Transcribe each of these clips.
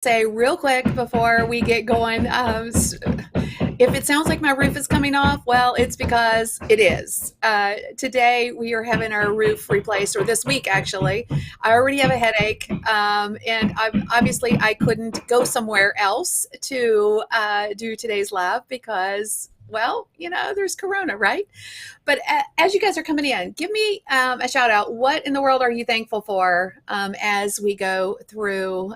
Say real quick before we get going. If it sounds like my roof is coming off, well, it's because it is. Today we are having our roof replaced, or this week actually. I already have a headache, and obviously I couldn't go somewhere else to do today's live because, well, there's Corona, right? But as you guys are coming in, give me a shout out. What in the world are you thankful for as we go through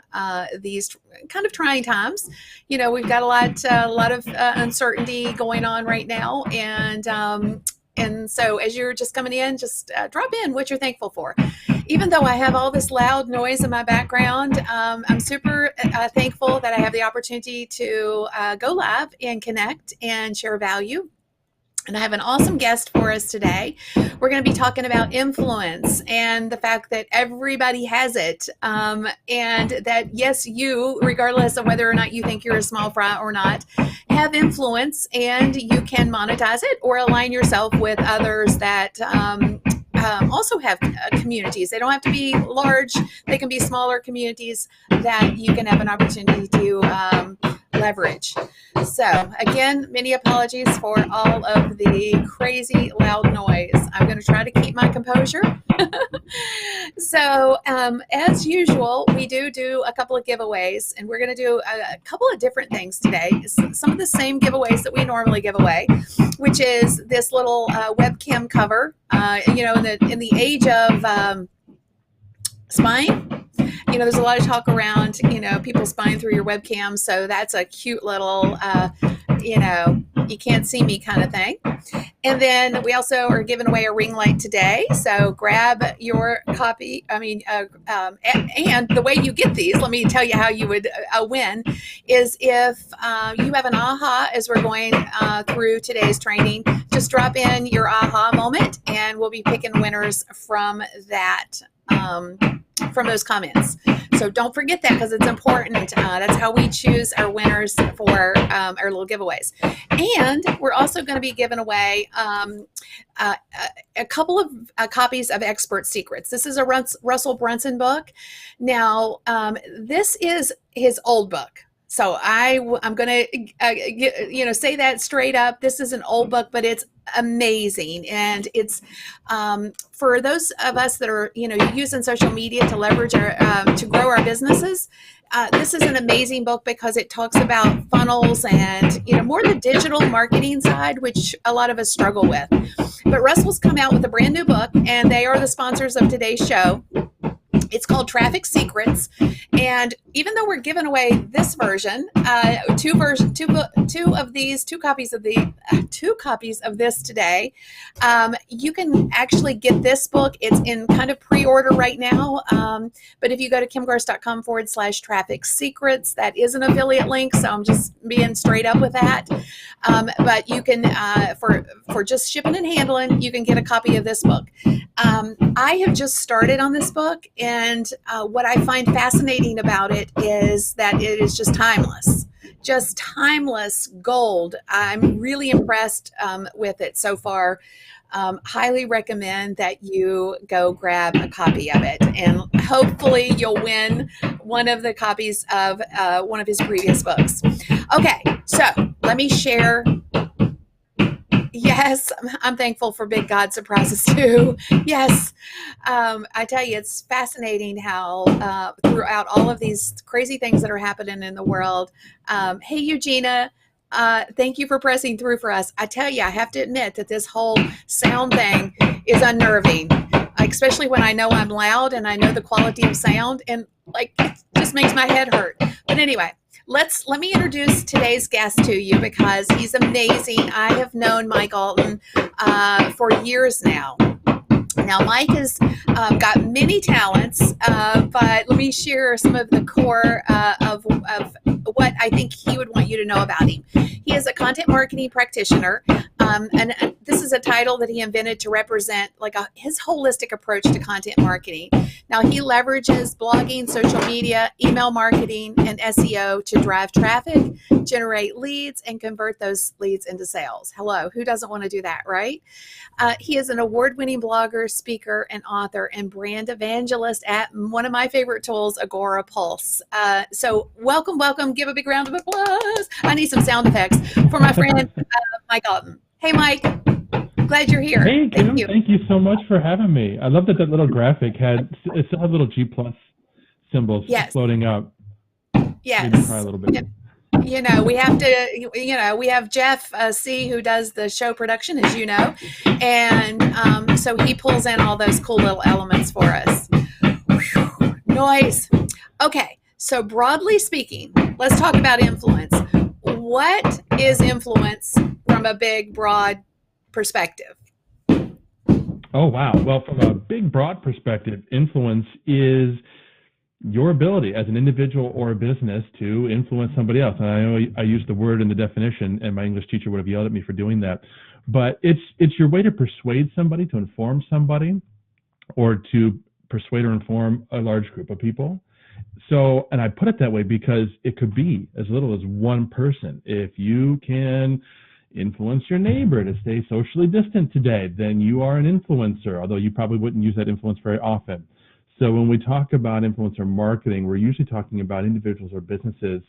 these kind of trying times? We've got a lot of uncertainty going on right now, and so as you're just coming in, just drop in what you're thankful for. Even though I have all this loud noise in my background, I'm super thankful that I have the opportunity to go live and connect and share value. And I have an awesome guest for us today. We're going to be talking about influence and the fact that everybody has it. And that, yes, you, regardless of whether or not you think you're a small fry or not, have influence, and you can monetize it or align yourself with others that also have communities. They don't have to be large. They can be smaller communities that you can have an opportunity to leverage. So again, many apologies for all of the crazy loud noise. I'm going to try to keep my composure. So as usual, we do a couple of giveaways, and we're going to do a couple of different things today. Some of the same giveaways that we normally give away, which is this little webcam cover. In the age of spying, there's a lot of talk around, people spying through your webcam. So that's a cute little, you can't see me kind of thing. And then we also are giving away a ring light today. So grab your copy. And the way you get these, let me tell you how you would win, is if you have an aha as we're going through today's training, just drop in your aha moment and we'll be picking winners from that. From those comments. So don't forget that, because it's important. That's how we choose our winners for our little giveaways. And we're also going to be giving away a couple of copies of Expert Secrets. This is a Russel Brunson book. Now, this is his old book. So I'm going to, say that straight up. This is an old book, but it's amazing. And it's for those of us that are, using social media to leverage our, to grow our businesses. This is an amazing book because it talks about funnels and, more the digital marketing side, which a lot of us struggle with. But Russel's come out with a brand new book, and they are the sponsors of today's show. It's called Traffic Secrets, and even though we're giving away this version, two copies of this today, you can actually get this book. It's in kind of pre-order right now, but if you go to kimgarst.com/traffic secrets, that is an affiliate link, so I'm just being straight up with that. But you can, for just shipping and handling, you can get a copy of this book. I have just started on this book, and what I find fascinating about it is that it is just timeless gold. I'm really impressed with it so far. Highly recommend that you go grab a copy of it, and hopefully you'll win one of the copies of one of his previous books. Okay, so let me share. Yes, I'm thankful for big God surprises too. Yes, I tell you, it's fascinating how throughout all of these crazy things that are happening in the world. Hey, Eugenia, thank you for pressing through for us. I tell you, I have to admit that this whole sound thing is unnerving, especially when I know I'm loud and I know the quality of sound, and it just makes my head hurt. But anyway. Let me introduce today's guest to you because he's amazing. I have known Mike Allton for years now. Now, Mike has got many talents, but let me share some of the core of what I think he would want you to know about him. He is a content marketing practitioner. And this is a title that he invented to represent like his holistic approach to content marketing. Now, he leverages blogging, social media, email marketing, and SEO to drive traffic, generate leads, and convert those leads into sales. Hello, who doesn't want to do that, right? He is an award-winning blogger, speaker, and author, and brand evangelist at one of my favorite tools, Agora Pulse. So welcome. Give a big round of applause. I need some sound effects for my friend, Mike Allton. Hey, Mike. Glad you're here. Hey, Kim. Thank you so much for having me. I love that little graphic it still had little G+ symbols floating up. Yes. Maybe cry a little bit. You know, we have Jeff C, who does the show production, as you know, and so he pulls in all those cool little elements for us. Whew, noise. Okay, so broadly speaking, let's talk about influence. What is influence from a big, broad perspective? Oh, wow. Well, from a big, broad perspective, influence is your ability as an individual or a business to influence somebody else. And I know I used the word in the definition, and my English teacher would have yelled at me for doing that. But it's your way to persuade somebody, to inform somebody, or to persuade or inform a large group of people. So, and I put it that way because it could be as little as one person. If you can influence your neighbor to stay socially distant today, then you are an influencer, although you probably wouldn't use that influence very often. So when we talk about influencer marketing, we're usually talking about individuals or businesses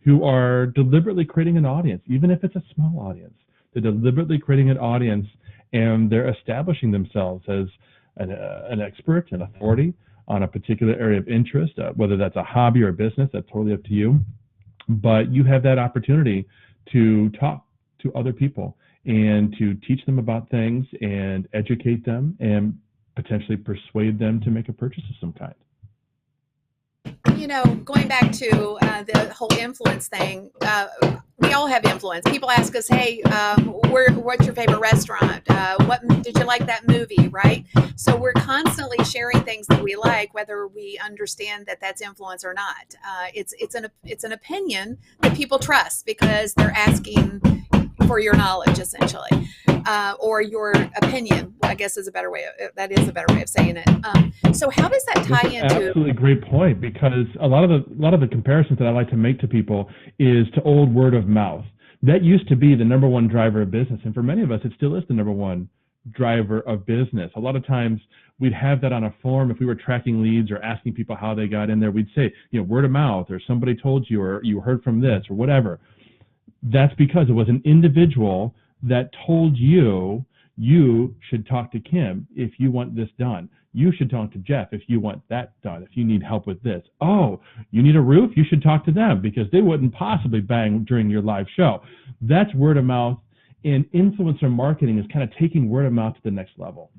who are deliberately creating an audience, even if it's a small audience. They're deliberately creating an audience, and they're establishing themselves as an expert, an authority on a particular area of interest, whether that's a hobby or a business, that's totally up to you. But you have that opportunity to talk to other people and to teach them about things and educate them and potentially persuade them to make a purchase of some kind. You know, going back to the whole influence thing, we all have influence. People ask us, hey, what's your favorite restaurant? What did you like that movie, right? So we're constantly sharing things that we like, whether we understand that that's influence or not. It's an opinion that people trust because they're asking for your knowledge, essentially, or your opinion, I guess is a better way of saying it. So how does that tie into? Absolutely great point, because a lot of the comparisons that I like to make to people is to old word of mouth. That used to be the number one driver of business, and for many of us, it still is the number one driver of business. A lot of times we'd have that on a form. If we were tracking leads or asking people how they got in there, we'd say, word of mouth, or somebody told you, or you heard from this, or whatever. That's because it was an individual that told you should talk to Kim if you want this done. You should talk to Jeff if you want that done, if you need help with this. Oh, you need a roof? You should talk to them because they wouldn't possibly bang during your live show. That's word of mouth, and influencer marketing is kind of taking word of mouth to the next level.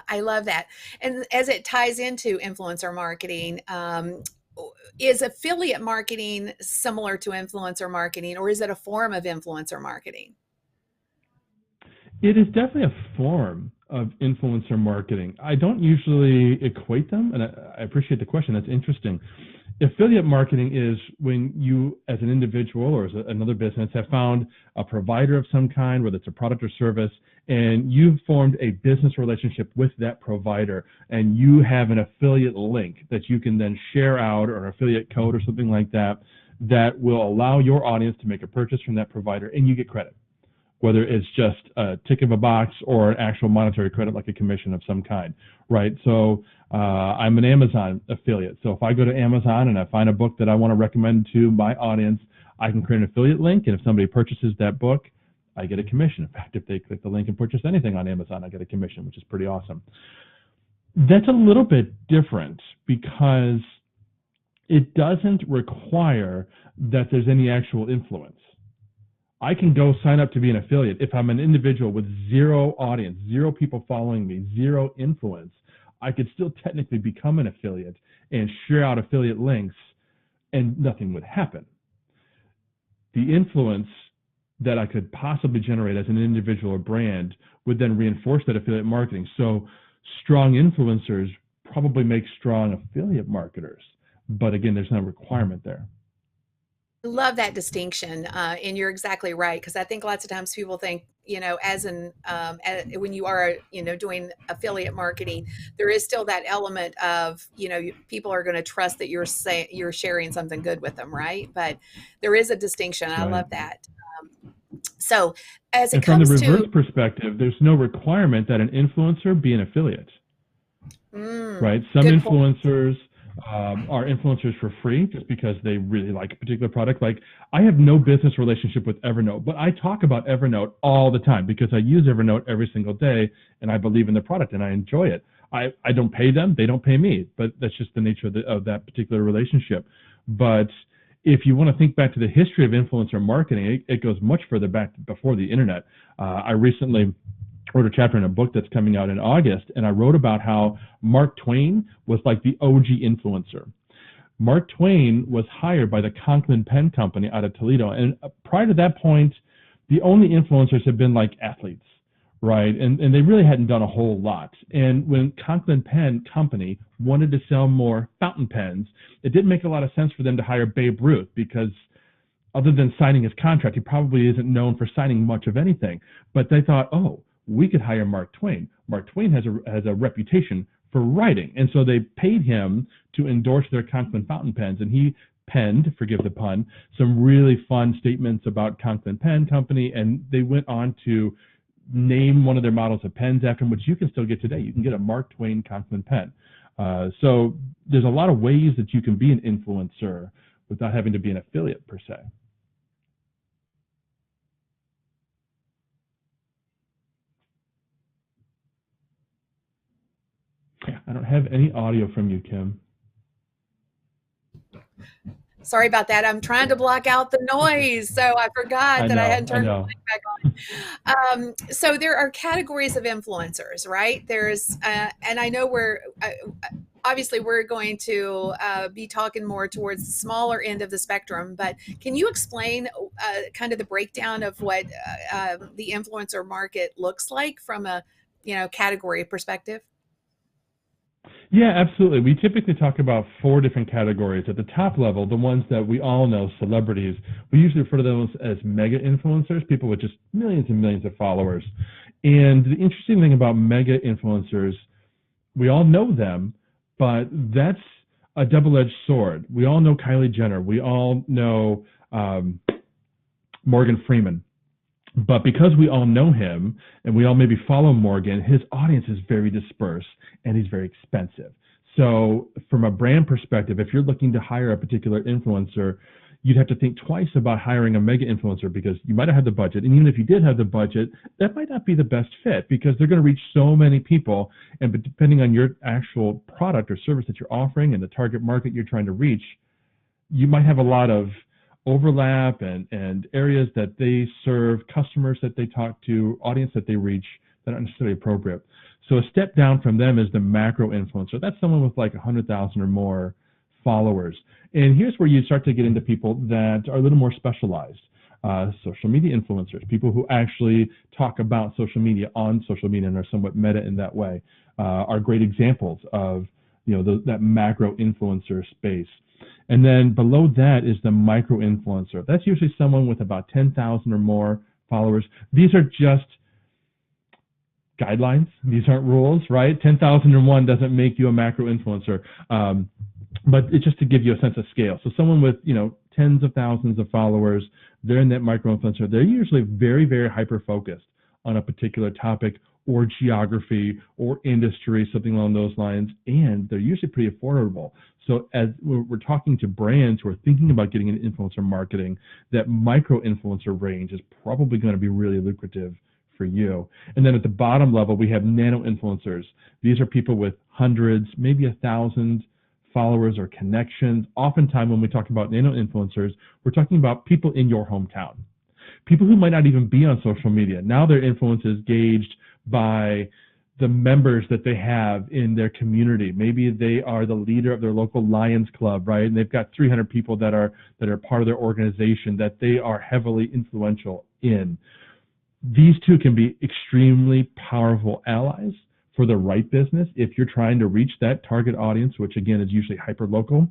I love that. And as it ties into influencer marketing, is affiliate marketing similar to influencer marketing, or is it a form of influencer marketing? It is definitely a form of influencer marketing. I don't usually equate them, and I appreciate the question. That's interesting. Affiliate marketing is when you, as an individual or as another business, have found a provider of some kind, whether it's a product or service, and you've formed a business relationship with that provider, and you have an affiliate link that you can then share out, or an affiliate code or something like that, that will allow your audience to make a purchase from that provider, and you get credit, whether it's just a tick of a box or an actual monetary credit like a commission of some kind, right? So I'm an Amazon affiliate. So if I go to Amazon and I find a book that I want to recommend to my audience, I can create an affiliate link, and if somebody purchases that book, I get a commission. In fact, if they click the link and purchase anything on Amazon, I get a commission, which is pretty awesome. That's a little bit different because it doesn't require that there's any actual influence. I can go sign up to be an affiliate. If I'm an individual with zero audience, zero people following me, zero influence, I could still technically become an affiliate and share out affiliate links, and nothing would happen. The influence that I could possibly generate as an individual or brand would then reinforce that affiliate marketing. So strong influencers probably make strong affiliate marketers. But again, there's no requirement there. I love that distinction, and you're exactly right, because I think lots of times people think, when you are, doing affiliate marketing, there is still that element of, people are going to trust that you're sharing something good with them, right? But there is a distinction. I Right. love that. So, as it And from the comes reverse to, perspective, there's no requirement that an influencer be an affiliate. Right? Some good point. influencers are influencers for free just because they really like a particular product. Like I have no business relationship with Evernote, but I talk about Evernote all the time because I use Evernote every single day and I believe in the product and I enjoy it. I don't pay them, they don't pay me, but that's just the nature of that particular relationship. But if you want to think back to the history of influencer marketing, it goes much further back before the internet. I recently wrote a chapter in a book that's coming out in August, and I wrote about how Mark Twain was like the OG influencer. Mark Twain was hired by the Conklin Pen Company out of Toledo, and prior to that point, the only influencers had been like athletes, right? And they really hadn't done a whole lot. And when Conklin Pen Company wanted to sell more fountain pens, it didn't make a lot of sense for them to hire Babe Ruth because other than signing his contract, he probably isn't known for signing much of anything. But they thought, oh, we could hire Mark Twain. Mark Twain has a reputation for writing. And so they paid him to endorse their Conklin fountain pens. And he penned, forgive the pun, some really fun statements about Conklin Pen Company. And they went on to name one of their models of pens after him, which you can still get today. You can get a Mark Twain Conklin pen. So there's a lot of ways that you can be an influencer without having to be an affiliate per se. I don't have any audio from you, Kim. Sorry about that. I'm trying to block out the noise, so I forgot that I hadn't I turned the know. mic back on. So there are categories of influencers, right? And I know obviously we're going to be talking more towards the smaller end of the spectrum, but can you explain kind of the breakdown of what the influencer market looks like from a category perspective? Yeah, absolutely. We typically talk about 4 different categories. At the top level, the ones that we all know, celebrities, we usually refer to those as mega influencers, people with just millions and millions of followers. And the interesting thing about mega influencers, we all know them, but that's a double-edged sword. We all know Kylie Jenner. We all know Morgan Freeman. But because we all know him and we all maybe follow Morgan, his audience is very dispersed and he's very expensive. So from a brand perspective, if you're looking to hire a particular influencer, you'd have to think twice about hiring a mega influencer because you might not have the budget. And even if you did have the budget, that might not be the best fit because they're going to reach so many people. And depending on your actual product or service that you're offering and the target market you're trying to reach, you might have a lot of overlap and areas that they serve, customers that they talk to, audience that they reach that aren't necessarily appropriate. So a step down from them is the macro influencer. That's someone with like 100,000 or more followers. And here's where you start to get into people that are a little more specialized. Social media influencers, people who actually talk about social media on social media and are somewhat meta in that way, are great examples of that macro influencer space. And then below that is the micro influencer. That's usually someone with about 10,000 or more followers. These are just guidelines. These aren't rules, right? 10,001 doesn't make you a macro influencer. But it's just to give you a sense of scale. So someone with, tens of thousands of followers, they're in that micro influencer. They're usually very, very hyper-focused on a particular topic or geography or industry, something along those lines, and they're usually pretty affordable. So as we're talking to brands who are thinking about getting into influencer marketing, that micro influencer range is probably going to be really lucrative for you. And then at the bottom level, we have nano influencers. These are people with hundreds, maybe 1,000 followers or connections. Oftentimes when we talk about nano influencers, we're talking about people in your hometown. People who might not even be on social media. Now their influence is gauged by the members that they have in their community. Maybe they are the leader of their local Lions Club, right? And they've got 300 people that are part of their organization that they are heavily influential in. These two can be extremely powerful allies for the right business if you're trying to reach that target audience, which again is usually hyper-local.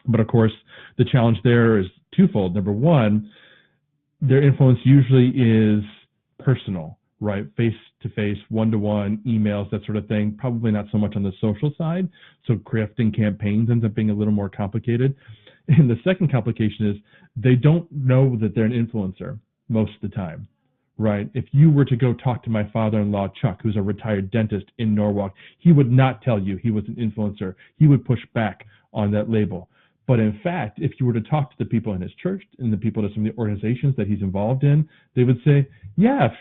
But of course, the challenge there is twofold. Number one, their influence usually is personal, right? Face to face, one to one, emails, that sort of thing. Probably not so much on the social side. So crafting campaigns ends up being a little more complicated. And the second complication is they don't know that they're an influencer most of the time, right? If you were to go talk to my father-in-law, Chuck, who's a retired dentist in Norwalk, he would not tell you he was an influencer. He would push back on that label. But in fact, if you were to talk to the people in his church and the people in some of the organizations that he's involved in, they would say, yeah, if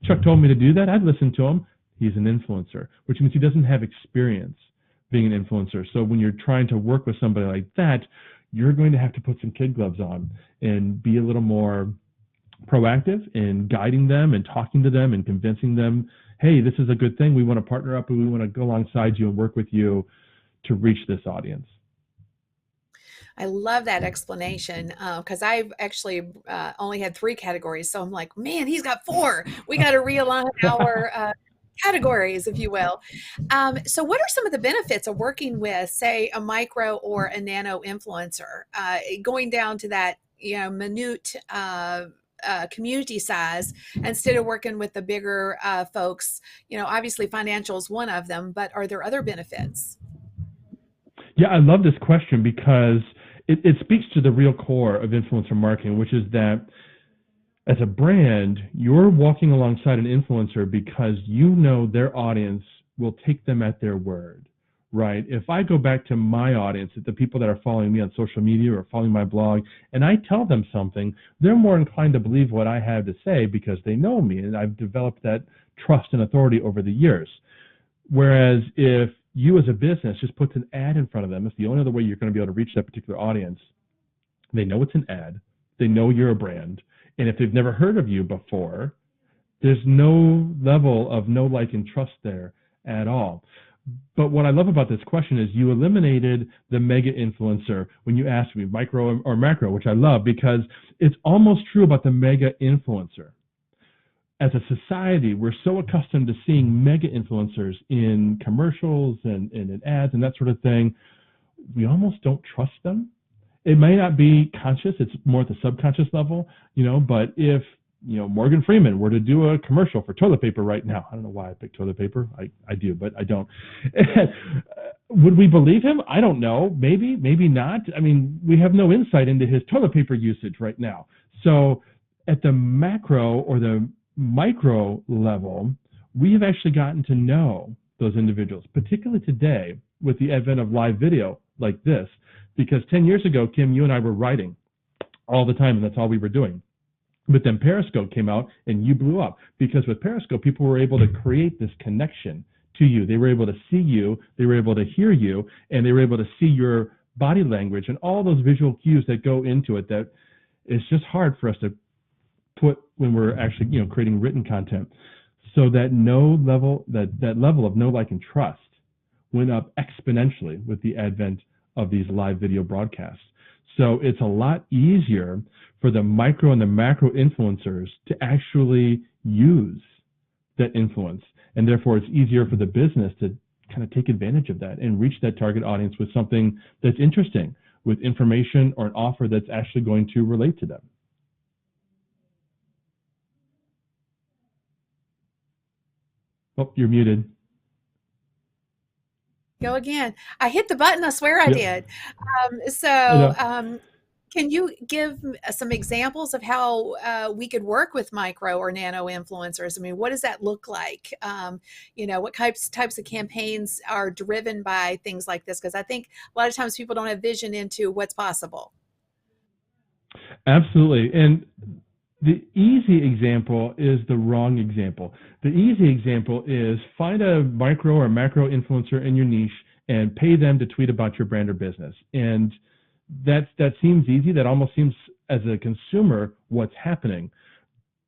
Chuck told me to do that, I'd listen to him. He's an influencer, which means he doesn't have experience being an influencer. So when you're trying to work with somebody like that, you're going to have to put some kid gloves on and be a little more proactive in guiding them and talking to them and convincing them, hey, this is a good thing. We want to partner up and we want to go alongside you and work with you to reach this audience. I love that explanation because I've actually only had 3 categories. So I'm like, man, he's got 4. We got to realign our categories, if you will. So what are some of the benefits of working with, say, a micro or a nano influencer, going down to that, minute community size instead of working with the bigger folks? Obviously financial is one of them, but are there other benefits? Yeah, I love this question because it speaks to the real core of influencer marketing, which is that as a brand, you're walking alongside an influencer because you know their audience will take them at their word, right? If I go back to my audience, the people that are following me on social media or following my blog, and I tell them something, they're more inclined to believe what I have to say because they know me and I've developed that trust and authority over the years. Whereas if you as a business just puts an ad in front of them, it's the only other way you're going to be able to reach that particular audience. They know it's an ad. They know you're a brand. And if they've never heard of you before, there's no level of know, like, and trust there at all. But what I love about this question is you eliminated the mega influencer when you asked me micro or macro, which I love because it's almost true about the mega influencer. As a society, we're so accustomed to seeing mega influencers in commercials and in ads and that sort of thing. We almost don't trust them. It may not be conscious, it's more at the subconscious level, but if, Morgan Freeman were to do a commercial for toilet paper right now, I don't know why I picked toilet paper. I do, but I don't. Would we believe him? I don't know. Maybe, maybe not. I mean, we have no insight into his toilet paper usage right now. So at the macro or the micro level, we have actually gotten to know those individuals, particularly today with the advent of live video like this, because 10 years ago, Kim, you and I were writing all the time, and that's all we were doing. But then Periscope came out, and you blew up, because with Periscope, people were able to create this connection to you. They were able to see you, they were able to hear you, and they were able to see your body language and all those visual cues that go into it that it's just hard for us to put when we're actually creating written content. So that that level of know, like, and trust went up exponentially with the advent of these live video broadcasts. So it's a lot easier for the micro and the macro influencers to actually use that influence. And therefore it's easier for the business to kind of take advantage of that and reach that target audience with something that's interesting, with information or an offer that's actually going to relate to them. Oh, you're muted. Go again. I hit the button. I swear I did. Can you give some examples of how we could work with micro or nano influencers? I mean, what does that look like? What types of campaigns are driven by things like this? Because I think a lot of times people don't have vision into what's possible. Absolutely. And the easy example is the wrong example. The easy example is find a micro or macro influencer in your niche and pay them to tweet about your brand or business. And that seems easy. That almost seems, as a consumer, what's happening.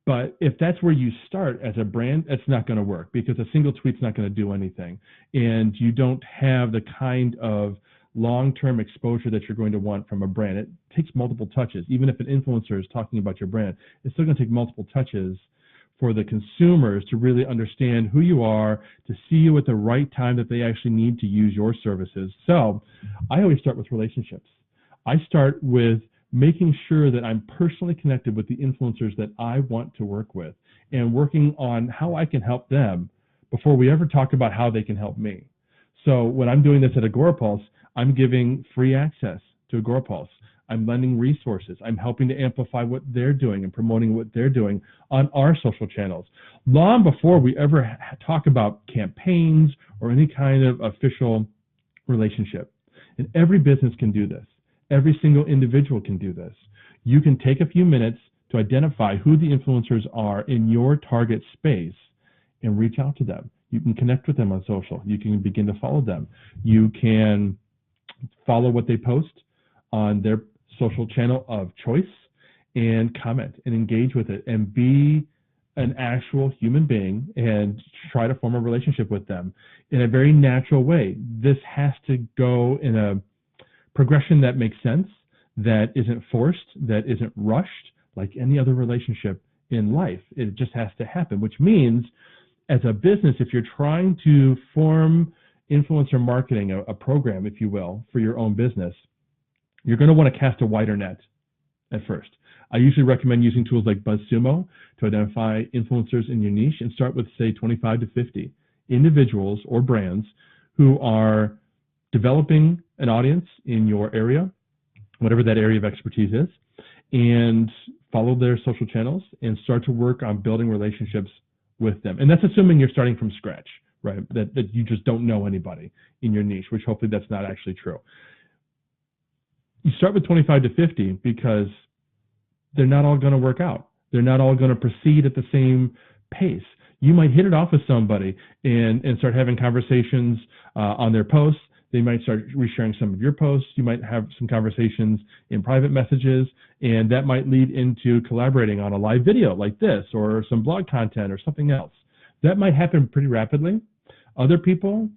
But if that's where you start as a brand, it's not going to work, because a single tweet's not going to do anything. And you don't have the kind of long-term exposure that you're going to want from a brand. It takes multiple touches. Even if an influencer is talking about your brand, it's still going to take multiple touches for the consumers to really understand who you are, to see you at the right time that they actually need to use your services. So I always start with relationships. I start with making sure that I'm personally connected with the influencers that I want to work with and working on how I can help them before we ever talk about how they can help me. So when I'm doing this at Agorapulse, I'm giving free access to Agorapulse. I'm lending resources. I'm helping to amplify what they're doing and promoting what they're doing on our social channels. Long before we ever talk about campaigns or any kind of official relationship. And every business can do this. Every single individual can do this. You can take a few minutes to identify who the influencers are in your target space and reach out to them. You can connect with them on social. You can begin to follow them. You can follow what they post on their social channel of choice and comment and engage with it and be an actual human being and try to form a relationship with them in a very natural way. This has to go in a progression that makes sense, that isn't forced, that isn't rushed, like any other relationship in life. It just has to happen, which means as a business, if you're trying to form influencer marketing, a program, if you will, for your own business, you're going to want to cast a wider net at first. I usually recommend using tools like Buzzsumo to identify influencers in your niche and start with, say, 25 to 50 individuals or brands who are developing an audience in your area, whatever that area of expertise is, and follow their social channels and start to work on building relationships with them. And that's assuming you're starting from scratch, right? That you just don't know anybody in your niche, which hopefully that's not actually true. You start with 25 to 50 because they're not all going to work out. They're not all going to proceed at the same pace. You might hit it off with somebody and start having conversations on their posts. They might start resharing some of your posts. You might have some conversations in private messages, and that might lead into collaborating on a live video like this or some blog content or something else. That might happen pretty rapidly. Other people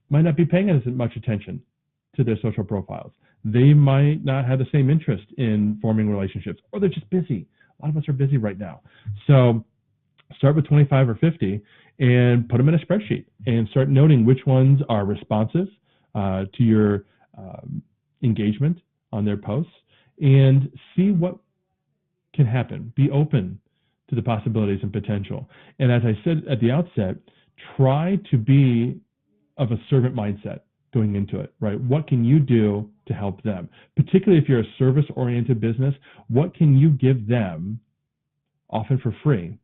might not be paying as much attention to their social profiles. They might not have the same interest in forming relationships, or they're just busy. A lot of us are busy right now. So start with 25 or 50 and put them in a spreadsheet and start noting which ones are responsive to your engagement on their posts and see what can happen. Be open to the possibilities and potential. And as I said at the outset, try to be of a servant mindset going into it, right? What can you do to help them? Particularly if you're a service-oriented business, what can you give them, often for free,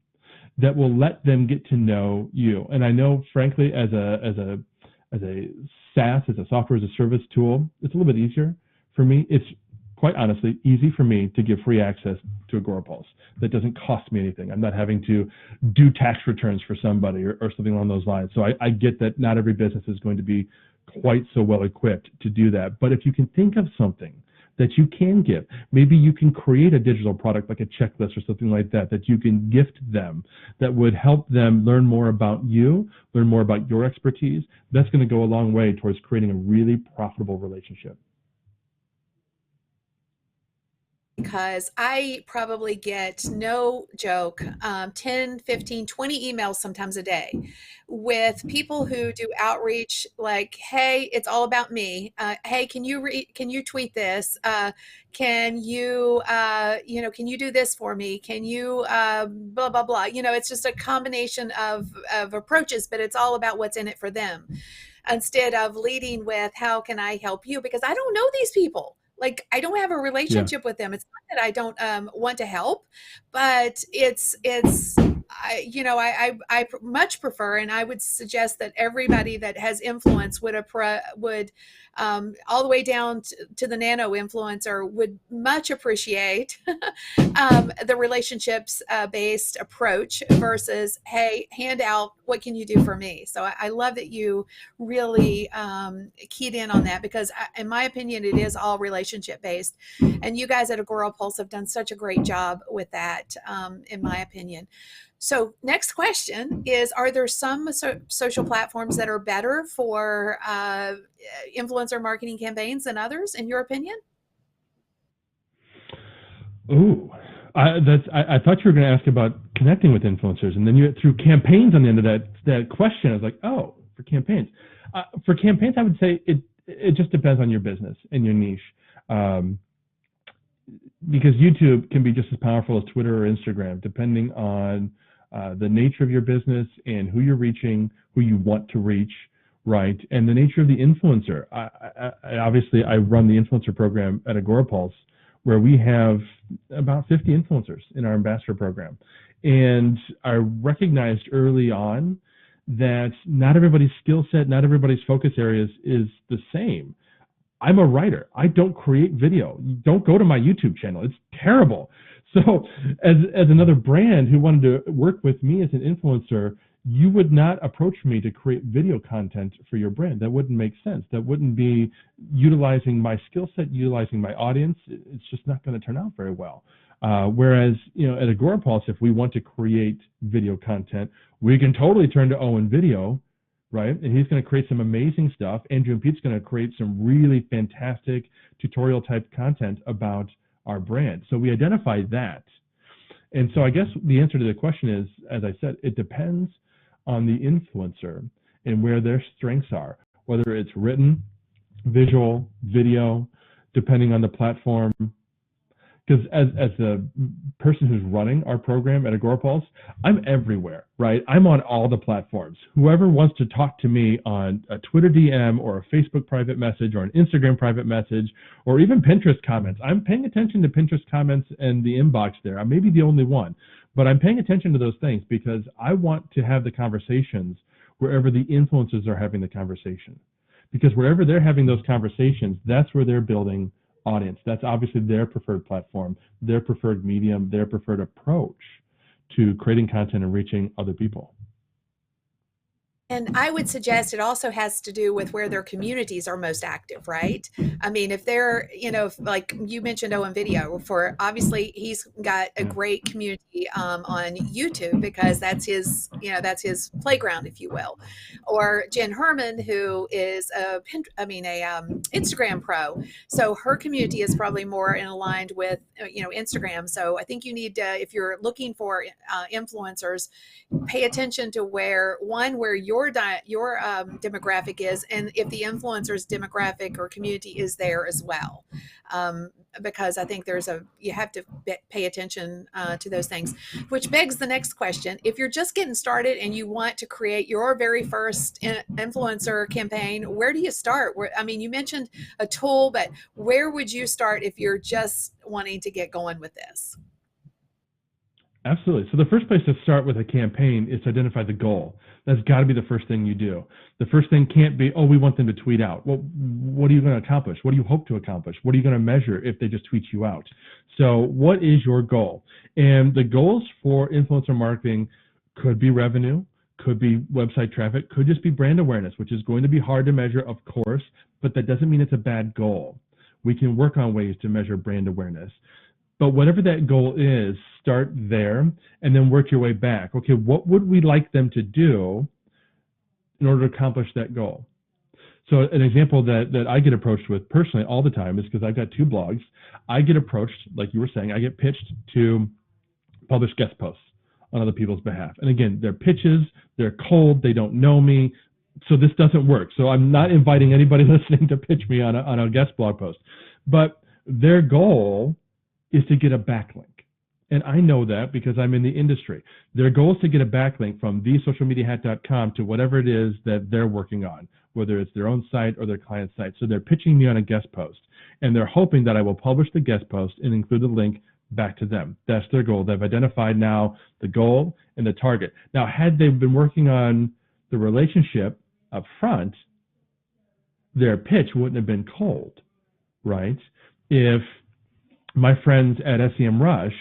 that will let them get to know you? And I know, frankly, as a SaaS, as a software as a service tool, it's a little bit easier for me. It's quite honestly easy for me to give free access to Agorapulse. That doesn't cost me anything. I'm not having to do tax returns for somebody or something along those lines. So I get that not every business is going to be quite so well equipped to do that. But if you can think of something that you can give, maybe you can create a digital product like a checklist or something like that, that you can gift them, that would help them learn more about you, learn more about your expertise. That's going to go a long way towards creating a really profitable relationship. Because I probably get, no joke, 10, 15, 20 emails sometimes a day with people who do outreach like, hey, it's all about me. Hey, can you tweet this? Can you, can you do this for me? Can you, blah, blah, blah. It's just a combination of approaches, but it's all about what's in it for them, instead of leading with, how can I help you? Because I don't know these people. Like, I don't have a relationship with them. It's not that I don't want to help, but I much prefer, and I would suggest that everybody that has influence would all the way down to the nano influencer would much appreciate the relationships based approach versus, hey, hand out, what can you do for me? So I love that you really keyed in on that, because in my opinion, it is all relationship based. And you guys at Agorapulse have done such a great job with that, in my opinion. So next question is, are there some social platforms that are better for influencer marketing campaigns than others, in your opinion? Ooh, I thought you were going to ask about connecting with influencers, and then you threw campaigns on the end of that question. I was like, oh, for campaigns. For campaigns, I would say it just depends on your business and your niche. because YouTube can be just as powerful as Twitter or Instagram, depending on the nature of your business and who you're reaching, who you want to reach, right? And the nature of the influencer. Obviously, I run the influencer program at Agorapulse, where we have about 50 influencers in our ambassador program. And I recognized early on that not everybody's skill set, not everybody's focus areas is the same. I'm a writer. I don't create video. Don't go to my YouTube channel. It's terrible. So as another brand who wanted to work with me as an influencer, you would not approach me to create video content for your brand. That wouldn't make sense. That wouldn't be utilizing my skill set, utilizing my audience. It's just not going to turn out very well. Whereas, at Agorapulse, if we want to create video content, we can totally turn to Owen Video, right? And he's going to create some amazing stuff. Andrew and Pete's going to create some really fantastic tutorial type content about our brand. So we identify that. And so I guess the answer to the question is, as I said, it depends on the influencer and where their strengths are, whether it's written, visual, video, depending on the platform. Because as the person who's running our program at Agorapulse, I'm everywhere, right? I'm on all the platforms. Whoever wants to talk to me on a Twitter DM or a Facebook private message or an Instagram private message or even Pinterest comments, I'm paying attention to Pinterest comments and the inbox there. I may be the only one, but I'm paying attention to those things because I want to have the conversations wherever the influencers are having the conversation. Because wherever they're having those conversations, that's where they're building audience. That's obviously their preferred platform, their preferred medium, their preferred approach to creating content and reaching other people. And I would suggest it also has to do with where their communities are most active, right? I mean, if they're, like you mentioned Owen Video, for obviously he's got a great community on YouTube because that's his playground, if you will. Or Jen Herman, who is a Instagram pro. So her community is probably more aligned with, Instagram. So I think you need to, if you're looking for influencers, pay attention to where your demographic is, and if the influencer's demographic or community is there as well, because I think you have to pay attention to those things, which begs the next question. If you're just getting started and you want to create your very first influencer campaign, where do you start? You mentioned a tool, but where would you start if you're just wanting to get going with this? Absolutely. So the first place to start with a campaign is to identify the goal. That's got to be the first thing you do. The first thing can't be, we want them to tweet out. Well, what are you going to accomplish? What do you hope to accomplish? What are you going to measure if they just tweet you out? So what is your goal? And the goals for influencer marketing could be revenue, could be website traffic, could just be brand awareness, which is going to be hard to measure, of course, but that doesn't mean it's a bad goal. We can work on ways to measure brand awareness. But whatever that goal is, start there and then work your way back. Okay, what would we like them to do in order to accomplish that goal? So an example that I get approached with personally all the time is because I've got 2 blogs. I get approached, like you were saying, I get pitched to publish guest posts on other people's behalf. And again, they're pitches, they're cold, they don't know me. So this doesn't work. So I'm not inviting anybody listening to pitch me on a guest blog post. But their goal is to get a backlink. And I know that because I'm in the industry. Their goal is to get a backlink from thesocialmediahat.com to whatever it is that they're working on, whether it's their own site or their client's site. So they're pitching me on a guest post, and they're hoping that I will publish the guest post and include the link back to them. That's their goal. They've identified now the goal and the target. Now, had they been working on the relationship up front, their pitch wouldn't have been cold, right? If my friends at SEMrush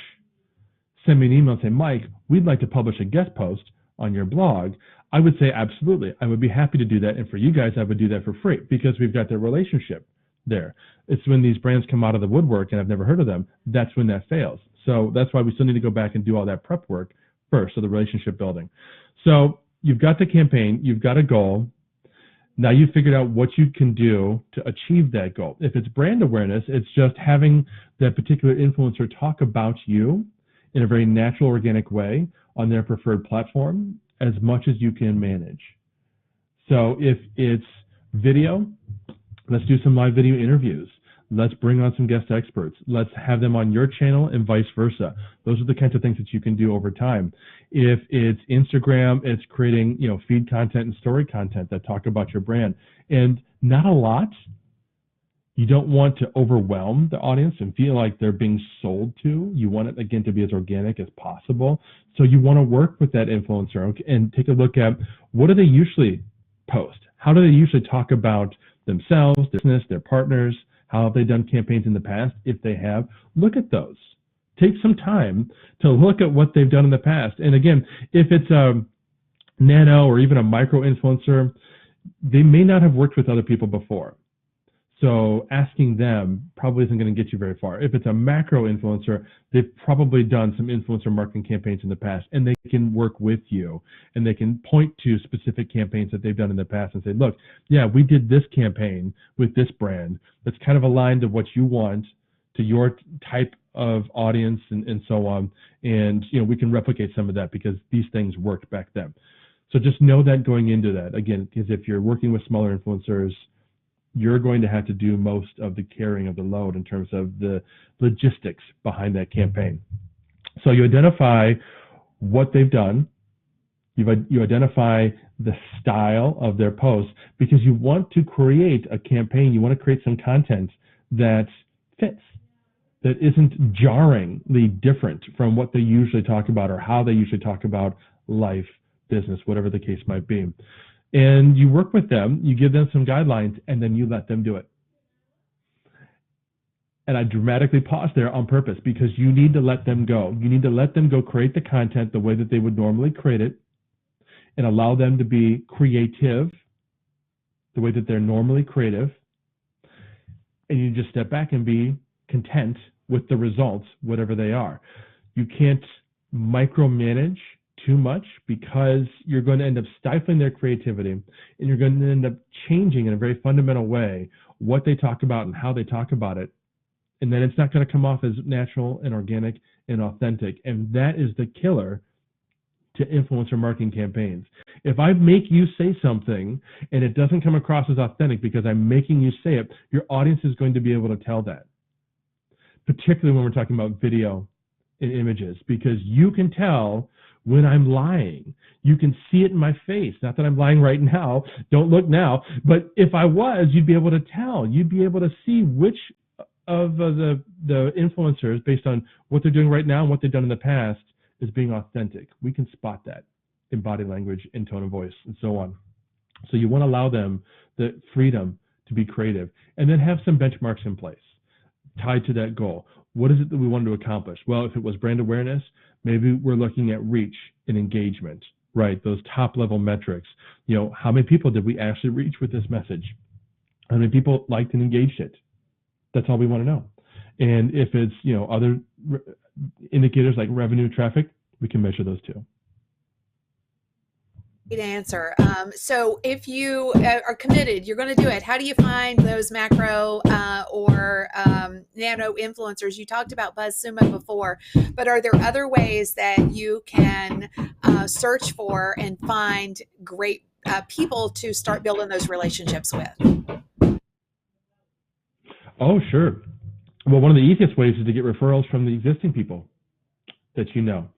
send me an email and say, Mike, we'd like to publish a guest post on your blog, I would say, absolutely. I would be happy to do that. And for you guys, I would do that for free because we've got the relationship there. It's when these brands come out of the woodwork and I've never heard of them, that's when that fails. So that's why we still need to go back and do all that prep work first, so the relationship building. So you've got the campaign, you've got a goal. Now you've figured out what you can do to achieve that goal. If it's brand awareness, it's just having that particular influencer talk about you in a very natural, organic way on their preferred platform as much as you can manage. So if it's video, let's do some live video interviews. Let's bring on some guest experts. Let's have them on your channel and vice versa. Those are the kinds of things that you can do over time. If it's Instagram, it's creating, feed content and story content that talk about your brand. And not a lot. You don't want to overwhelm the audience and feel like they're being sold to. You want it, again, to be as organic as possible. So you want to work with that influencer and take a look at, what do they usually post? How do they usually talk about themselves, their business, their partners? How have they done campaigns in the past? If they have, look at those. Take some time to look at what they've done in the past. And again, if it's a nano or even a micro influencer, they may not have worked with other people before. So asking them probably isn't going to get you very far. If it's a macro influencer, they've probably done some influencer marketing campaigns in the past, and they can work with you, and they can point to specific campaigns that they've done in the past and say, look, yeah, we did this campaign with this brand that's kind of aligned to what you want, to your type of audience and so on. And we can replicate some of that because these things worked back then. So just know that going into that, again, because if you're working with smaller influencers, you're going to have to do most of the carrying of the load in terms of the logistics behind that campaign. So you identify what they've done. You identify the style of their posts, because you want to create a campaign. You want to create some content that fits, that isn't jarringly different from what they usually talk about or how they usually talk about life, business, whatever the case might be. And you work with them, you give them some guidelines, and then you let them do it. And I dramatically pause there on purpose, because you need to let them go. You need to let them go create the content the way that they would normally create it, and allow them to be creative the way that they're normally creative. And you just step back and be content with the results, whatever they are. You can't micromanage too much, because you're going to end up stifling their creativity, and you're going to end up changing in a very fundamental way what they talk about and how they talk about it. And then it's not going to come off as natural and organic and authentic. And that is the killer to influencer marketing campaigns. If I make you say something and it doesn't come across as authentic because I'm making you say it, your audience is going to be able to tell that, particularly when we're talking about video and images, because you can tell when I'm lying. You can see it in my face. Not that I'm lying right now. Don't look now. But if I was, you'd be able to tell. You'd be able to see which of the influencers, based on what they're doing right now and what they've done in the past, is being authentic. We can spot that in body language, in tone of voice, and so on. So you want to allow them the freedom to be creative, and then have some benchmarks in place tied to that goal. What is it that we want to accomplish? Well, if it was brand awareness, maybe we're looking at reach and engagement, right? Those top level metrics. How many people did we actually reach with this message? How many people liked and engaged it? That's all we want to know. And if it's, other indicators like revenue, traffic, we can measure those too. Great answer. So if you are committed, you're going to do it. How do you find those macro or nano influencers? You talked about Buzzsumo before, but are there other ways that you can search for and find great people to start building those relationships with? Oh, sure. Well, one of the easiest ways is to get referrals from the existing people that you know.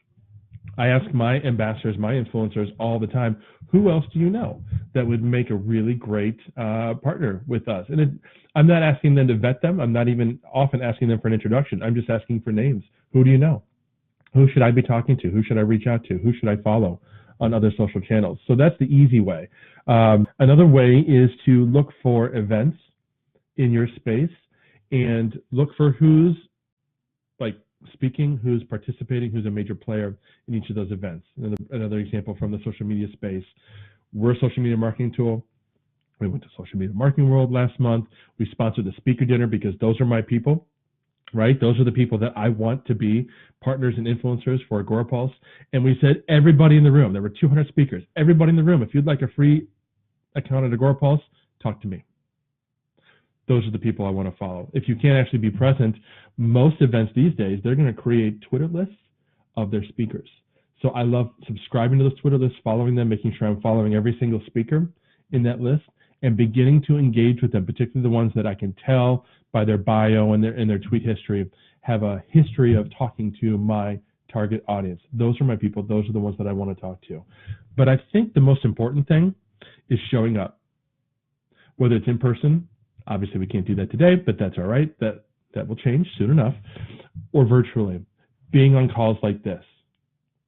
I ask my ambassadors, my influencers all the time, who else do you know that would make a really great partner with us? And I'm not asking them to vet them. I'm not even often asking them for an introduction. I'm just asking for names. Who do you know? Who should I be talking to? Who should I reach out to? Who should I follow on other social channels? So that's the easy way. Another way is to look for events in your space and look for who's speaking, who's participating, who's a major player in each of those events. Another example from the social media space, we're a social media marketing tool. We went to Social Media Marketing World last month. We sponsored the speaker dinner because those are my people, right? Those are the people that I want to be partners and influencers for Agorapulse. And we said, everybody in the room, there were 200 speakers, everybody in the room, if you'd like a free account at Agorapulse, talk to me. Those are the people I want to follow. If you can't actually be present, most events these days, they're going to create Twitter lists of their speakers. So I love subscribing to those Twitter lists, following them, making sure I'm following every single speaker in that list, and beginning to engage with them, particularly the ones that I can tell by their bio and their tweet history have a history of talking to my target audience. Those are my people. Those are the ones that I want to talk to. But I think the most important thing is showing up, whether it's in person. Obviously, we can't do that today, but that's all right. That will change soon enough. Or virtually, being on calls like this,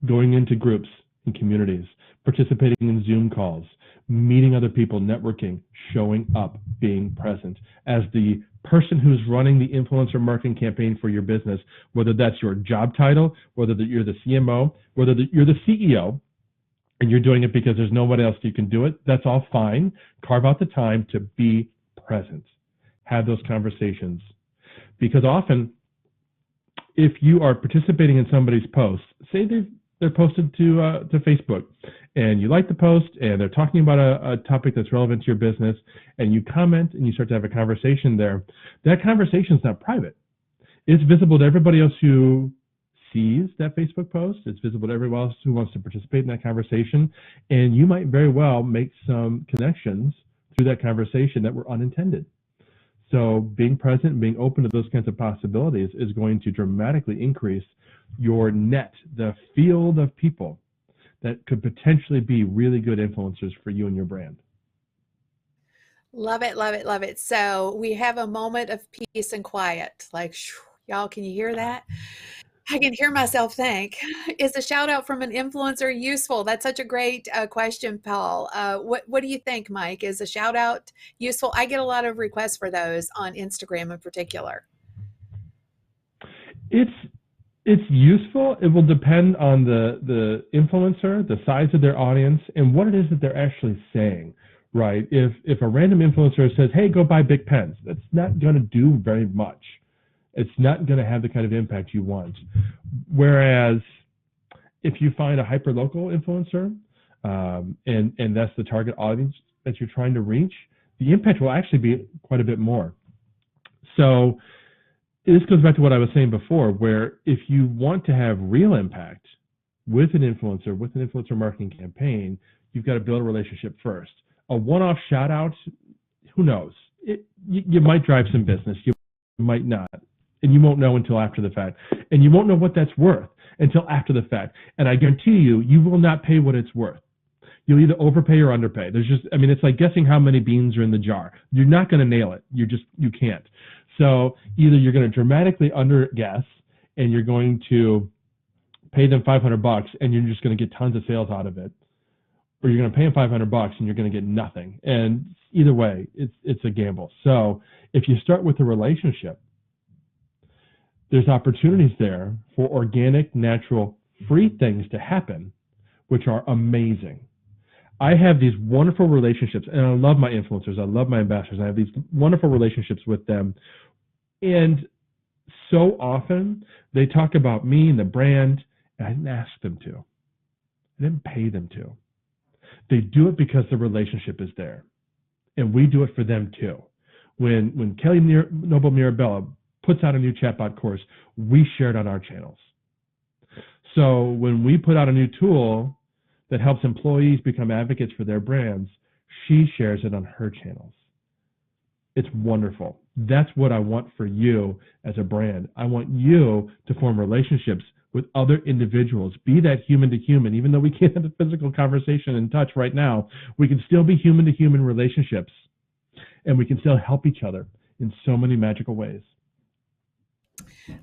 going into groups and communities, participating in Zoom calls, meeting other people, networking, showing up, being present. As the person who's running the influencer marketing campaign for your business, whether that's your job title, whether you're the CMO, whether you're the CEO, and you're doing it because there's nobody else you can do it, that's all fine. Carve out the time to be present. Have those conversations. Because often, if you are participating in somebody's posts, say they're posted to Facebook, and you like the post, and they're talking about a topic that's relevant to your business, and you comment, and you start to have a conversation there, that conversation is not private. It's visible to everybody else who sees that Facebook post. It's visible to everyone else who wants to participate in that conversation, and you might very well make some connections through that conversation that were unintended. So being present and being open to those kinds of possibilities is going to dramatically increase your net, the field of people that could potentially be really good influencers for you and your brand. Love it, love it, love it. So we have a moment of peace and quiet. Like, y'all, can you hear that? I can hear myself think, is a shout out from an influencer useful? That's such a great question, Paul. What do you think, Mike? Is a shout out useful? I get a lot of requests for those on Instagram in particular. It's useful. It will depend on the influencer, the size of their audience, and what it is that they're actually saying, right? If a random influencer says, hey, go buy big pens, that's not going to do very much. It's not going to have the kind of impact you want. Whereas if you find a hyper-local influencer, and that's the target audience that you're trying to reach, the impact will actually be quite a bit more. So this goes back to what I was saying before, where if you want to have real impact with an influencer marketing campaign, you've got to build a relationship first. A one-off shout-out, who knows? You might drive some business, you might not. And you won't know until after the fact. And you won't know what that's worth until after the fact. And I guarantee you will not pay what it's worth. You'll either overpay or underpay. It's like guessing how many beans are in the jar. You're not going to nail it. You can't. So either you're going to dramatically underguess and you're going to pay them $500 and you're just going to get tons of sales out of it, or you're going to pay them $500 and you're going to get nothing. And either way, it's a gamble. So if you start with a relationship, there's opportunities there for organic, natural, free things to happen, which are amazing. I have these wonderful relationships, and I love my influencers. I love my ambassadors. I have these wonderful relationships with them. And so often they talk about me and the brand, and I didn't ask them to. I didn't pay them to. They do it because the relationship is there. And we do it for them too. When Kelly Noble Mirabella puts out a new chatbot course, we share it on our channels. So when we put out a new tool that helps employees become advocates for their brands, she shares it on her channels. It's wonderful. That's what I want for you as a brand. I want you to form relationships with other individuals, be that human to human. Even though we can't have a physical conversation and touch right now, we can still be human to human relationships, and we can still help each other in so many magical ways.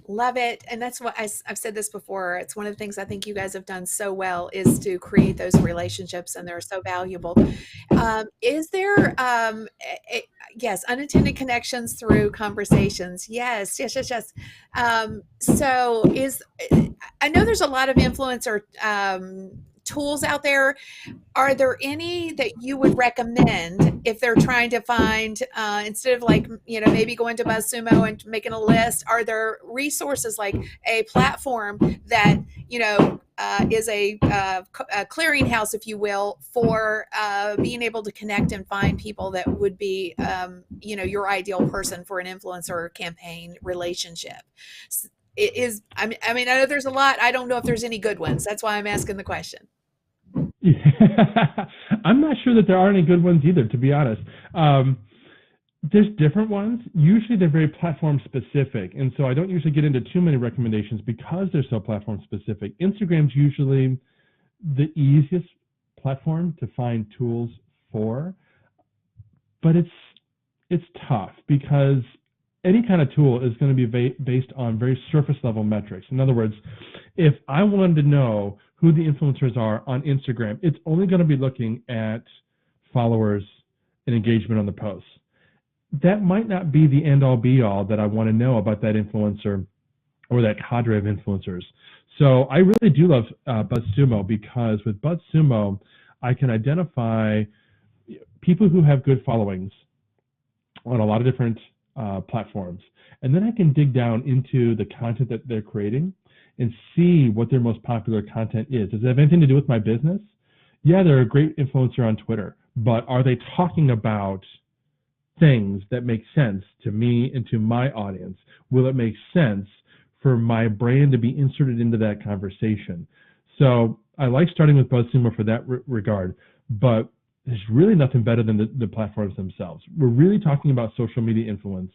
Love it. And that's what I've said this before. It's one of the things I think you guys have done so well is to create those relationships, and they're so valuable. Is there, yes, unintended connections through conversations? Yes. So I know there's a lot of influencer tools out there. Are there any that you would recommend if they're trying to find, instead of maybe going to Buzzsumo and making a list, are there resources like a platform that, is a clearinghouse, if you will, for being able to connect and find people that would be, your ideal person for an influencer campaign relationship? I know there's a lot. I don't know if there's any good ones. That's why I'm asking the question. I'm not sure that there are any good ones either, to be honest. There's different ones. Usually they're very platform specific. And so I don't usually get into too many recommendations because they're so platform specific. Instagram's usually the easiest platform to find tools for, but it's tough because any kind of tool is going to be based on very surface level metrics. In other words, if I wanted to know who the influencers are on Instagram, it's only going to be looking at followers and engagement on the posts. That might not be the end all be all that I want to know about that influencer or that cadre of influencers. So I really do love Buzzsumo because with Buzzsumo, I can identify people who have good followings on a lot of different platforms. And then I can dig down into the content that they're creating and see what their most popular content is. Does it have anything to do with my business? Yeah, they're a great influencer on Twitter, but are they talking about things that make sense to me and to my audience? Will it make sense for my brand to be inserted into that conversation? So I like starting with BuzzSumo for that regard, but there's really nothing better than the platforms themselves. We're really talking about social media influence,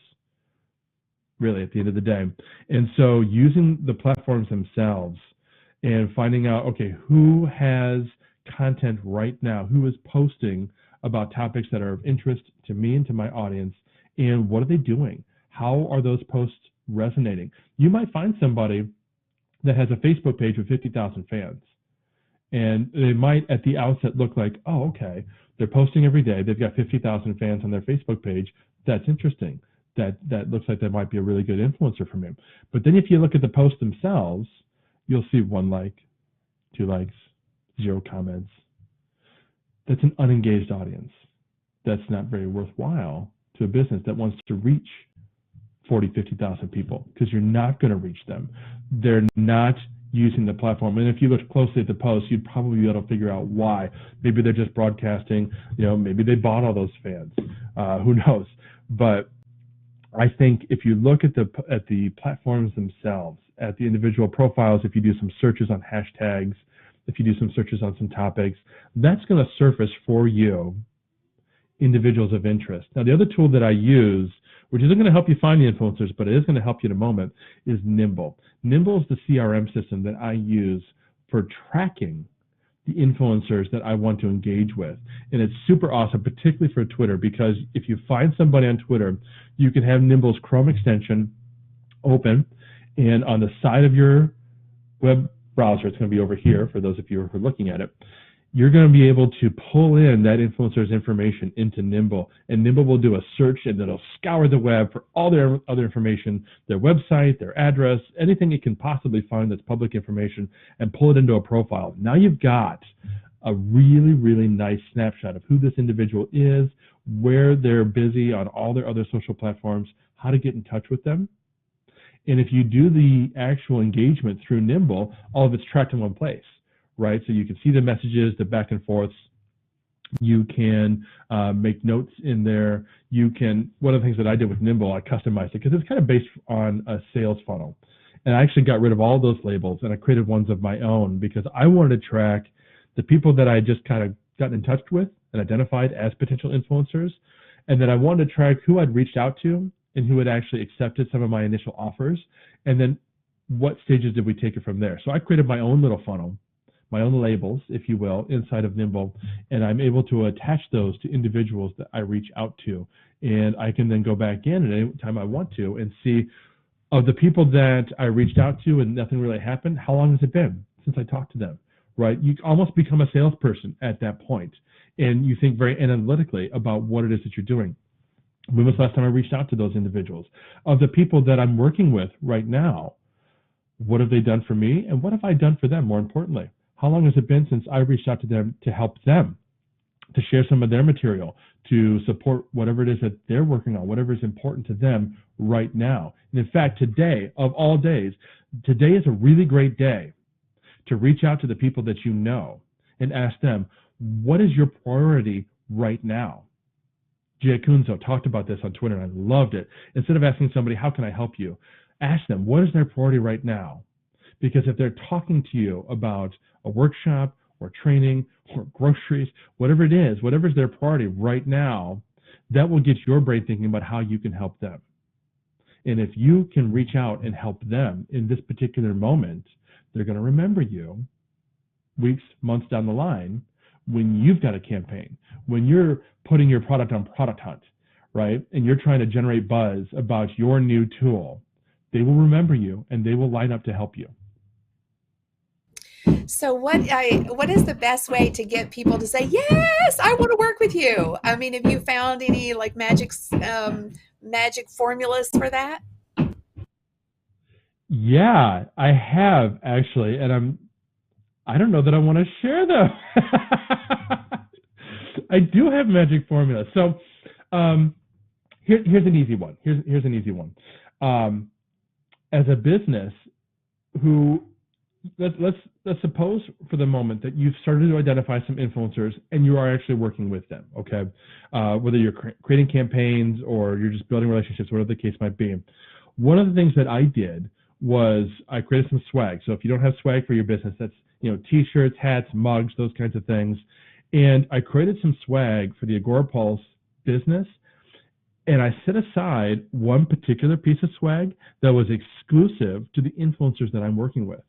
really, at the end of the day. And so using the platforms themselves and finding out, okay, who has content right now, who is posting about topics that are of interest to me and to my audience, and what are they doing? How are those posts resonating? You might find somebody that has a Facebook page with 50,000 fans, and they might at the outset look like, oh, okay, they're posting every day, they've got 50,000 fans on their Facebook page, that's interesting. That looks like that might be a really good influencer for me. But then if you look at the posts themselves, you'll see 1 like, 2 likes, 0 comments. That's an unengaged audience. That's not very worthwhile to a business that wants to reach 40, 50,000 people, because you're not going to reach them. They're not using the platform. And if you look closely at the posts, you'd probably be able to figure out why. Maybe they're just broadcasting, maybe they bought all those fans. Who knows? But I think if you look at the platforms themselves, at the individual profiles, if you do some searches on hashtags, if you do some searches on some topics, that's going to surface for you individuals of interest. Now, the other tool that I use, which isn't going to help you find the influencers, but it is going to help you in a moment, is Nimble. Nimble is the CRM system that I use for tracking the influencers that I want to engage with. And it's super awesome, particularly for Twitter, because if you find somebody on Twitter, you can have Nimble's Chrome extension open, and on the side of your web browser, it's going to be over here for those of you who are looking at it, you're going to be able to pull in that influencer's information into Nimble, and Nimble will do a search, and it'll scour the web for all their other information, their website, their address, anything it can possibly find that's public information, and pull it into a profile. Now you've got a really, really nice snapshot of who this individual is, where they're busy on all their other social platforms, how to get in touch with them. And if you do the actual engagement through Nimble, all of it's tracked in one place, right? So you can see the messages, the back and forths. You can make notes in there. You can, one of the things that I did with Nimble, I customized it because it's kind of based on a sales funnel. And I actually got rid of all those labels and I created ones of my own because I wanted to track the people that I just kind of gotten in touch with and identified as potential influencers. And then I wanted to track who I'd reached out to and who had actually accepted some of my initial offers, and then what stages did we take it from there. So I created my own little funnel, my own labels, if you will, inside of Nimble, and I'm able to attach those to individuals that I reach out to. And I can then go back in at any time I want to and see, of the people that I reached out to and nothing really happened, how long has it been since I talked to them, right? You almost become a salesperson at that point, and you think very analytically about what it is that you're doing. When was the last time I reached out to those individuals? Of the people that I'm working with right now, what have they done for me, and what have I done for them, more importantly? How long has it been since I reached out to them to help them, to share some of their material, to support whatever it is that they're working on, whatever is important to them right now? And in fact, today, of all days, today is a really great day to reach out to the people that you know and ask them, what is your priority right now? Jay Kunzo talked about this on Twitter, and I loved it. Instead of asking somebody, how can I help you? Ask them, what is their priority right now? Because if they're talking to you about a workshop or training or groceries, whatever it is, whatever is their priority right now, That will get your brain thinking about how you can help them. And if you can reach out and help them in this particular moment, they're going to remember you weeks, months down the line when you've got a campaign, when you're putting your product on Product Hunt, right? And you're trying to generate buzz about your new tool. They will remember you and they will line up to help you. So what is the best way to get people to say, yes, I want to work with you? I mean, have you found any like magic formulas for that? Yeah, I have actually, and I don't know that I want to share them. I do have magic formula. So here's an easy one. Here's an easy one. As a business, who let's suppose for the moment that you've started to identify some influencers and you are actually working with them. Okay, whether you're creating campaigns or you're just building relationships, whatever the case might be. One of the things that I did was I created some swag. So if you don't have swag for your business, that's t-shirts, hats, mugs, those kinds of things. And I created some swag for the Agora Pulse business. And I set aside one particular piece of swag that was exclusive to the influencers that I'm working with.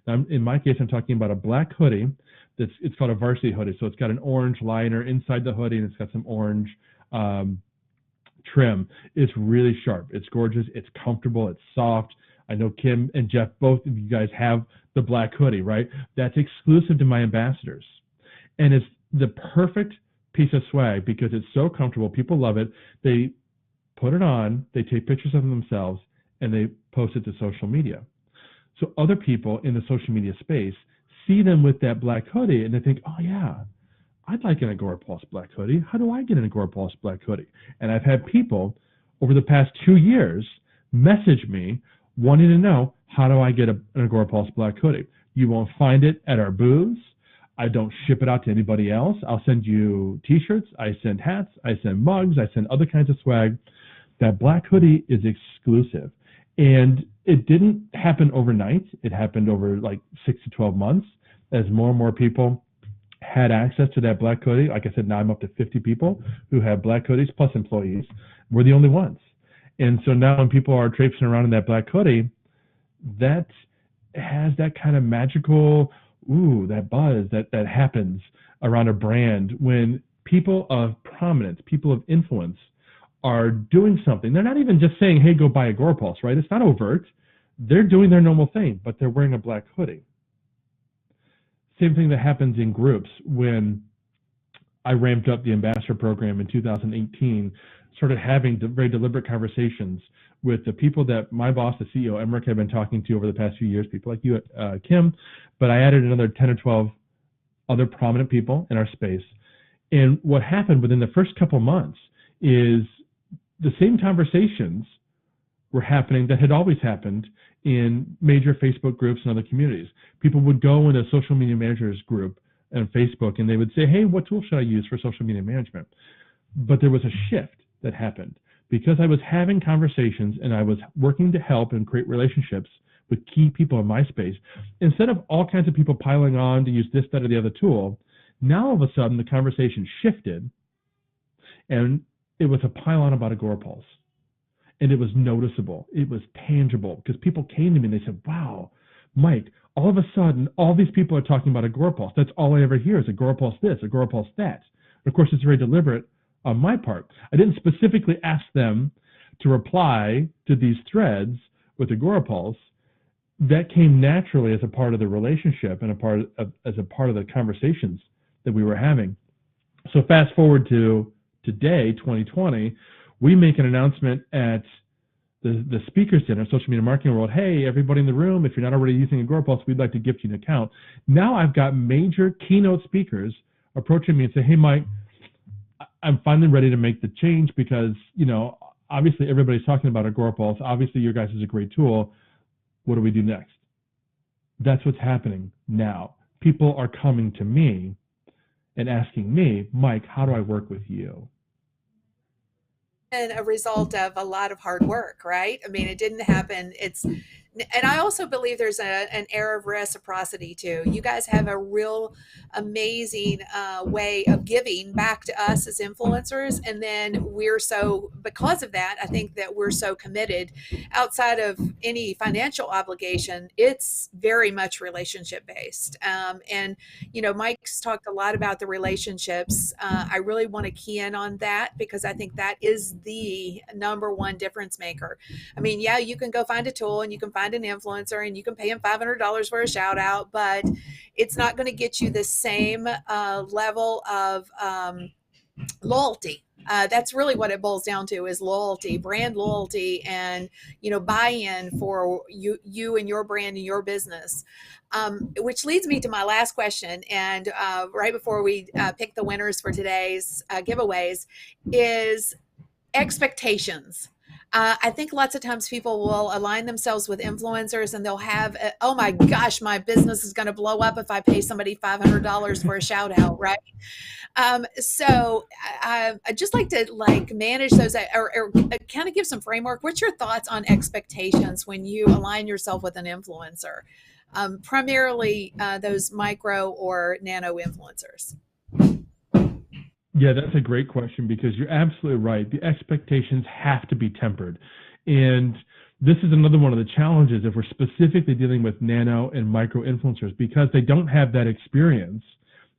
Now, in my case, I'm talking about a black hoodie. It's called a varsity hoodie. So it's got an orange liner inside the hoodie, and it's got some orange trim. It's really sharp. It's gorgeous. It's comfortable. It's soft. I know Kim and Jeff, both of you guys have the black hoodie, right? That's exclusive to my ambassadors. And it's the perfect piece of swag because it's so comfortable. People love it. They put it on, they take pictures of themselves, and they post it to social media. So other people in the social media space see them with that black hoodie and they think, oh yeah, I'd like an Agora Pulse black hoodie. How do I get an Agora Pulse black hoodie? And I've had people over the past 2 years message me wanting to know, how do I get an Agora Pulse black hoodie? You won't find it at our booths. I don't ship it out to anybody else. I'll send you t-shirts. I send hats. I send mugs. I send other kinds of swag. That black hoodie is exclusive. And it didn't happen overnight. It happened over like 6 to 12 months as more and more people had access to that black hoodie. Like I said, now I'm up to 50 people who have black hoodies plus employees. We're the only ones. And so now when people are traipsing around in that black hoodie, that has that kind of magical, that buzz that happens around a brand when people of prominence, people of influence are doing something. They're not even just saying, hey, go buy Agora Pulse, right? It's not overt. They're doing their normal thing, but they're wearing a black hoodie. Same thing that happens in groups. When I ramped up the ambassador program in 2018, started having very deliberate conversations with the people that my boss, the CEO, Emmerich, had been talking to over the past few years, people like you, Kim, but I added another 10 or 12 other prominent people in our space. And what happened within the first couple months is the same conversations were happening that had always happened in major Facebook groups and other communities. People would go in a social media managers group on Facebook and they would say, hey, what tool should I use for social media management? But there was a shift that happened because I was having conversations and I was working to help and create relationships with key people in my space. Instead of all kinds of people piling on to use this, that, or the other tool, now all of a sudden the conversation shifted and it was a pile on about Agora Pulse. And it was noticeable. It was tangible because people came to me and they said, wow, Mike, all of a sudden, all these people are talking about Agora Pulse. That's all I ever hear is Agora Pulse this, Agora Pulse that. And of course, it's very deliberate on my part. I didn't specifically ask them to reply to these threads with Agora Pulse. That came naturally as a part of the relationship and as a part of the conversations that we were having. So fast forward to today, 2020, we make an announcement at the Speaker Center, Social Media Marketing World. Hey, everybody in the room, if you're not already using Agora Pulse, we'd like to gift you an account. Now I've got major keynote speakers approaching me and say, hey, Mike, I'm finally ready to make the change because, obviously everybody's talking about Agora Pulse. Obviously your guys is a great tool. What do we do next? That's what's happening now. People are coming to me and asking me, Mike, how do I work with you? And a result of a lot of hard work, right? I mean, it didn't happen. And I also believe there's an air of reciprocity too. You guys have a real amazing way of giving back to us as influencers. And then we're so, because of that, I think that we're so committed outside of any financial obligation. It's very much relationship based. And, you know, Mike's talked a lot about the relationships. I really want to key in on that because I think that is the number one difference maker. I mean, yeah, you can go find a tool and you can find an influencer and you can pay him $500 for a shout out, but it's not going to get you the same level of loyalty. That's really what it boils down to is loyalty, brand loyalty, and you know, buy-in for you and your brand and your business. Which leads me to my last question, and right before we pick the winners for today's giveaways, is expectations. I think lots of times people will align themselves with influencers and they'll have, oh my gosh, my business is going to blow up if I pay somebody $500 for a shout out, right? So I just like to manage those or kind of give some framework. What's your thoughts on expectations when you align yourself with an influencer? Primarily those micro or nano influencers. Yeah, that's a great question because you're absolutely right. The expectations have to be tempered. And this is another one of the challenges if we're specifically dealing with nano and micro influencers because they don't have that experience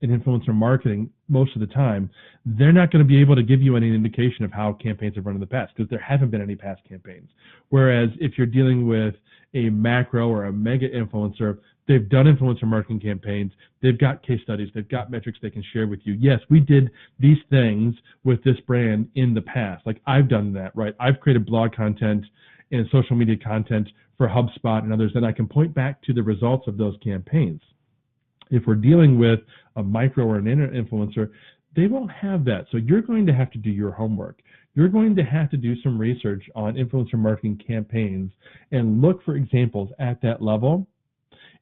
in influencer marketing most of the time. They're not going to be able to give you any indication of how campaigns have run in the past because there haven't been any past campaigns. Whereas if you're dealing with a macro or a mega influencer, they've done influencer marketing campaigns. They've got case studies. They've got metrics they can share with you. Yes, we did these things with this brand in the past. Like I've done that, right? I've created blog content and social media content for HubSpot and others, and I can point back to the results of those campaigns. If we're dealing with a micro or an nano influencer, they won't have that. So you're going to have to do your homework. You're going to have to do some research on influencer marketing campaigns and look for examples at that level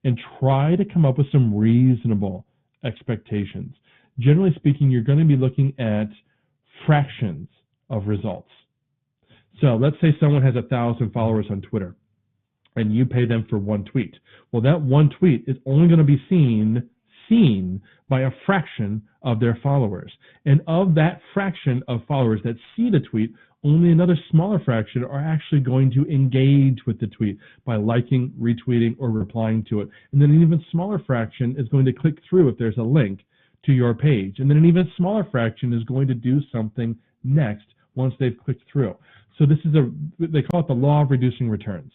and try to come up with some reasonable expectations. Generally speaking, you're going to be looking at fractions of results. So let's say someone has 1,000 followers on Twitter and you pay them for one tweet. Well, that one tweet is only going to be seen by a fraction of their followers. And of that fraction of followers that see the tweet, only another smaller fraction are actually going to engage with the tweet by liking, retweeting, or replying to it. And then an even smaller fraction is going to click through if there's a link to your page. And then an even smaller fraction is going to do something next once they've clicked through. So this is they call it the law of reducing returns.